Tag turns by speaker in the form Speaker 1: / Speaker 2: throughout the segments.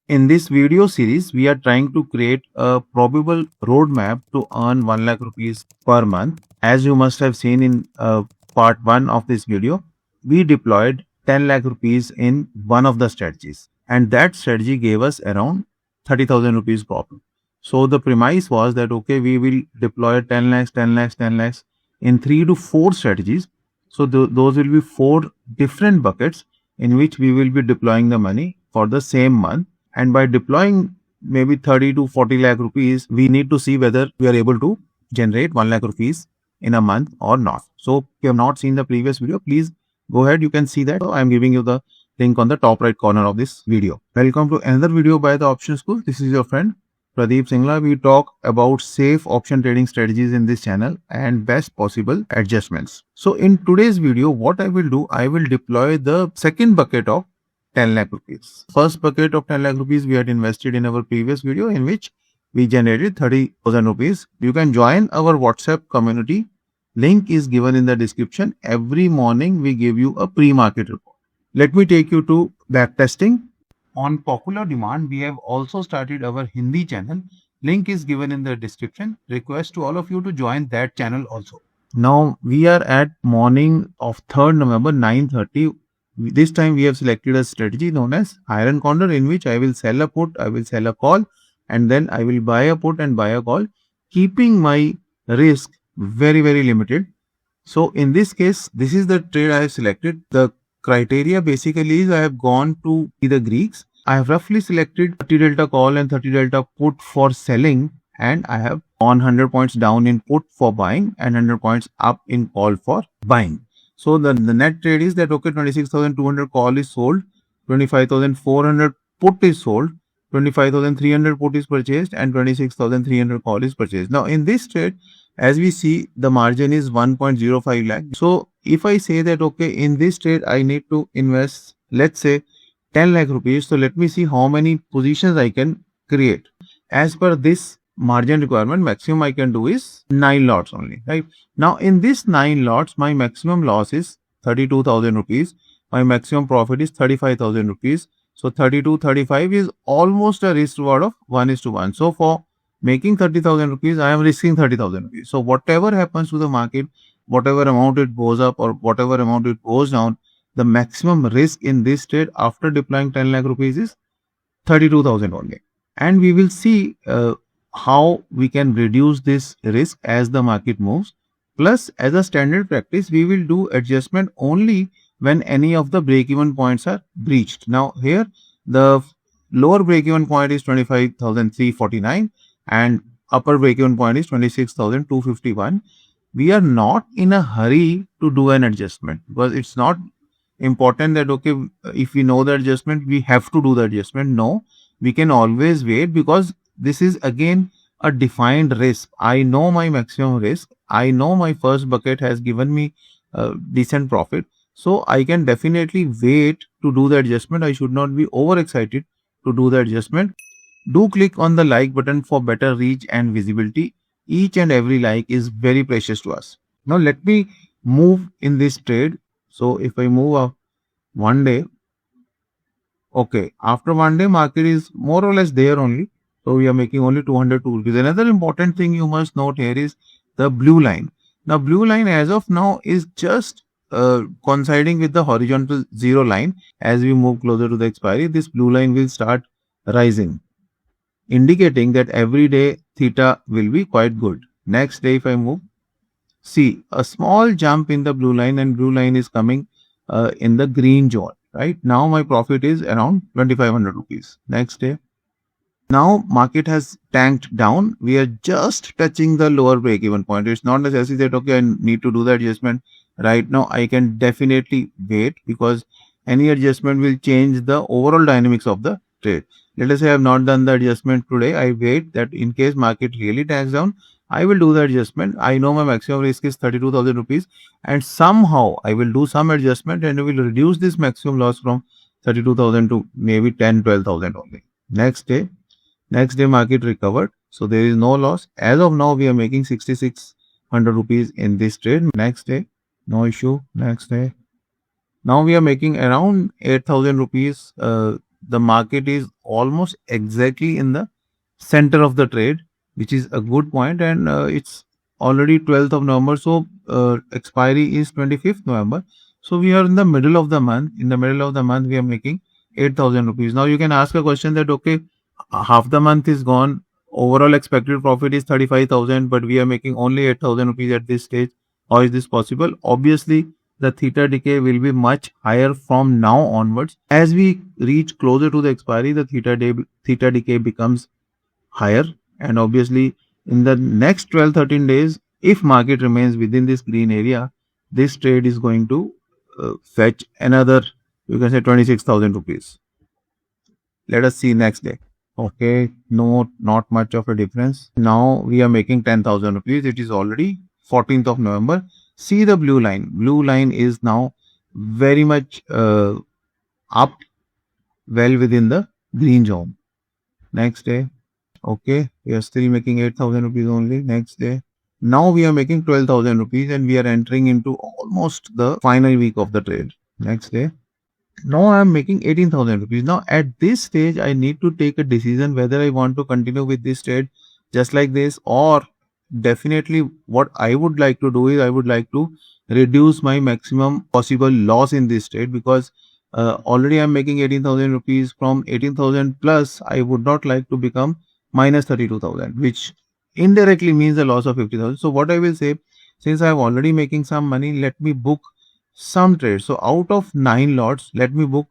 Speaker 1: In this video series, we are trying to create a probable roadmap to earn 1 lakh rupees per month. As you must have seen in part 1 of this video, we deployed 10 lakh rupees in one of the strategies, and that strategy gave us around 30,000 rupees profit. So the premise was that okay, we will deploy 10 lakhs, 10 lakhs, 10 lakhs in 3 to 4 strategies. So those will be 4 different buckets in which we will be deploying the money for the same month, and by deploying maybe 30 to 40 lakh rupees, we need to see whether we are able to generate 1 lakh rupees in a month or not. So if you have not seen the previous video, please go ahead. You can see that. So I am giving you the link on the top right corner of this video. Welcome to another video by the Option School. This is your friend Pradeep Singla. We talk about safe option trading strategies in this channel and best possible adjustments. So in today's video, what I will do, I will deploy the second bucket of 10 lakh rupees. First bucket of 10 lakh rupees we had invested in our previous video, in which we generated 30,000 rupees. You can join our WhatsApp community. Link is given in the description. Every morning we give you a pre-market report. Let me take you to backtesting. On popular demand, we have also started our Hindi channel. Link is given in the description. Request to all of you to join that channel also. Now we are at morning of 3rd November 9:30. This time we have selected a strategy known as iron condor, in which I will sell a put, I will sell a call, and then I will buy a put and buy a call, keeping my risk very limited. So in this case, this is the trade I have selected. The criteria basically is I have gone to the Greeks. I have roughly selected 30 delta call and 30 delta put for selling, and I have gone 100 points down in put for buying and 100 points up in call for buying. So the net trade is that okay, 26,200 call is sold, 25,400 put is sold, 25,300 put is purchased, and 26,300 call is purchased. Now in this trade, as we see, the margin is 1.05 lakh. So if I say that okay, in this trade I need to invest, let's say 10 lakh rupees. So let me see how many positions I can create. As per this margin requirement, maximum I can do is 9 lots only, right? Now in this 9 lots, my maximum loss is 32,000 rupees. My maximum profit is 35,000 rupees. So 32-35 is almost a risk reward of 1:1. So for making 30,000 rupees, I am risking 30,000 rupees. So whatever happens to the market, whatever amount it goes up or whatever amount it goes down, the maximum risk in this trade after deploying 10 lakh rupees is 32,000 only. And we will see how we can reduce this risk as the market moves. Plus, as a standard practice, we will do adjustment only when any of the break-even points are breached. Now here, the lower break-even point is 25,349 and upper break-even point is 26,251. We are not in a hurry to do an adjustment, because it's not important that okay, if we know the adjustment, we have to do the adjustment. No, we can always wait, because this is again a defined risk. I know my maximum risk. I know my first bucket has given me decent profit. So I can definitely wait to do the adjustment. I should not be overexcited to do the adjustment. Do click on the like button for better reach and visibility. Each and every like is very precious to us. Now let me move in this trade. So if I move up one day, okay, after one day market is more or less there only. So we are making only 202 rupees. Another important thing you must note here is the blue line. Now blue line as of now is just coinciding with the horizontal zero line. As we move closer to the expiry, this blue line will start rising, indicating that every day theta will be quite good. Next day if I move, see a small jump in the blue line, and blue line is coming in the green zone. Right now my profit is around 2,500 rupees. Next day, now market has tanked down. We are just touching the lower break even point. It's not necessary that okay, I need to do the adjustment right now. I can definitely wait, because any adjustment will change the overall dynamics of the trade. Let us say I have not done the adjustment today. I wait that in case market really tanks down, I will do the adjustment. I know my maximum risk is 32,000 rupees, and somehow I will do some adjustment and I will reduce this maximum loss from 32,000 to maybe 10-12,000 only. Next day market recovered, so there is no loss. As of now we are making 6,600 rupees in this trade. Next day, no issue. Next day, now we are making around 8,000 rupees the market is almost exactly in the center of the trade, which is a good point, and it's already 12th of November, so expiry is 25th November. So we are in the middle of the month. In the middle of the month, we are making 8,000 rupees. Now you can ask a question that, okay, half the month is gone. Overall expected profit is 35,000, but we are making only 8,000 rupees at this stage. How is this possible? Obviously, the theta decay will be much higher from now onwards. As we reach closer to the expiry, the theta decay becomes higher, and obviously in the next 12-13 days, if market remains within this green area, this trade is going to fetch another, you can say, 26,000 rupees. Let us see next day. Okay, no, not much of a difference. Now we are making 10,000 rupees. It is already 14th of November. See the blue line. Blue line is now very much up, well within the green zone. Next day. Okay, we are still making 8,000 rupees only. Next day. Now we are making 12,000 rupees and we are entering into almost the final week of the trade. Next day. Now I am making 18,000 rupees. Now at this stage, I need to take a decision whether I want to continue with this trade just like this, or definitely what I would like to do is I would like to reduce my maximum possible loss in this trade, because already I'm making 18,000 rupees. From 18,000 plus, I would not like to become minus 32,000, which indirectly means a loss of 50,000. So what I will say, since I am already making some money, let me book some trades. So out of 9 lots, let me book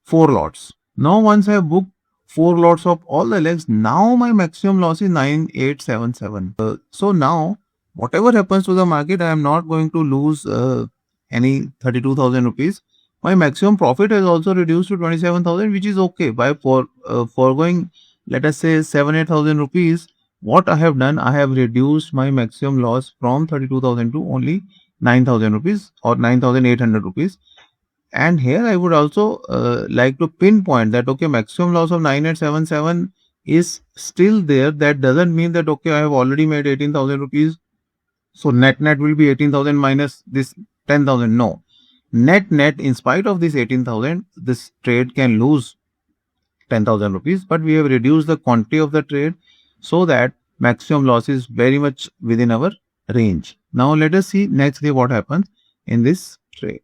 Speaker 1: 4 lots. Now once I have booked 4 lots of all the legs, now my maximum loss is 9877. So now whatever happens to the market, I am not going to lose any 32,000 rupees. My maximum profit has also reduced to 27,000, which is okay. By foregoing, let us say, 7-8,000 rupees, what I have done, I have reduced my maximum loss from 32,000 to only 9,000 rupees or 9,800 rupees. And here I would also like to pinpoint that, okay, maximum loss of 9877 is still there. That doesn't mean that, okay, I have already made 18,000 rupees, so net will be 18,000 minus this 10,000. No, net, in spite of this 18,000, this trade can lose 10,000 rupees, but we have reduced the quantity of the trade so that maximum loss is very much within our range. Now let us see next day what happens in this trade.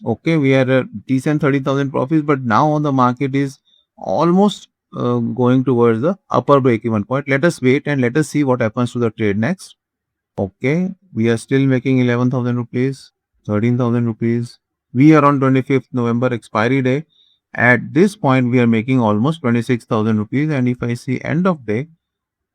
Speaker 1: Okay, we are a decent 30,000 profits, but now the market is almost going towards the upper break-even point. Let us wait and let us see what happens to the trade next. Okay, we are still making 11,000 rupees, 13,000 rupees. We are on 25th November expiry day. At this point, we are making almost 26,000 rupees. And if I see end of day,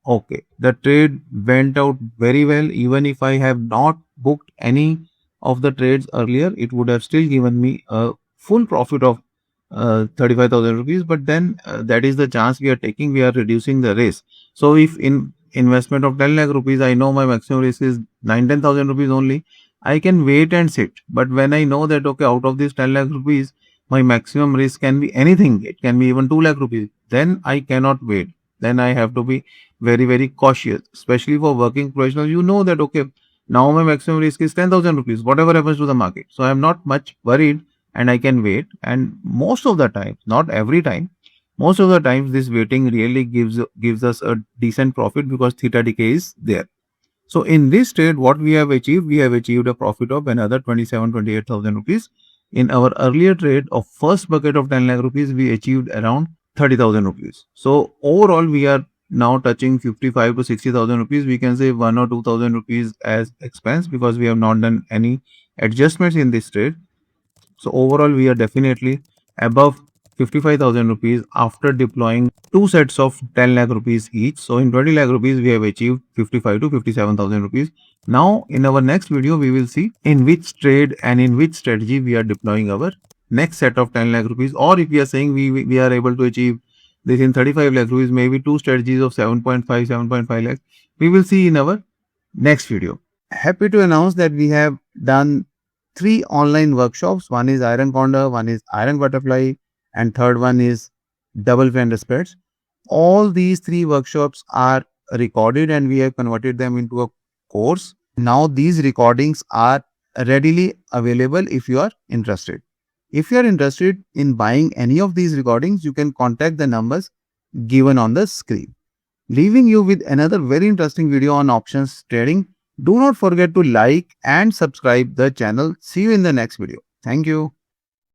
Speaker 1: okay, the trade went out very well. Even if I have not booked any of the trades earlier, it would have still given me a full profit of 35,000 rupees. But then that is the chance we are taking. We are reducing the risk. So if in investment of 10 lakh rupees, I know my maximum risk is 9-10,000 rupees only, I can wait and sit. But when I know that, okay, out of this 10 lakh rupees, my maximum risk can be anything. It can be even 2 lakh rupees. Then I cannot wait. Then I have to be very, very cautious, especially for working professionals. You know that, okay, now my maximum risk is 10,000 rupees, whatever happens to the market. So I am not much worried and I can wait. And most of the time, not every time, most of the times this waiting really gives us a decent profit because theta decay is there. So in this trade, what we have achieved a profit of another 28,000 rupees. In our earlier trade of first bucket of 10 lakh rupees, we achieved around 30,000 rupees. So overall, we are now touching 55 to 60,000 rupees. We can say 1 or 2,000 rupees as expense because we have not done any adjustments in this trade. So overall, we are definitely above 55,000 rupees after deploying 2 sets of 10 lakh rupees each. So in 20 lakh rupees, we have achieved 55 to 57,000 rupees. Now in our next video, we will see in which trade and in which strategy we are deploying our next set of 10 lakh rupees, or if we are saying we are able to achieve this in 35 lakh rupees, maybe 2 strategies of 7.5 lakhs. We will see in our next video. Happy to announce that we have done 3 online workshops. One is iron condor, one is iron butterfly, and third one is double fender spreads. All these 3 workshops are recorded and we have converted them into a course. Now these recordings are readily available if you are interested. If you are interested in buying any of these recordings, you can contact the numbers given on the screen. Leaving you with another very interesting video on options trading. Do not forget to like and subscribe the channel. See you in the next video. Thank you.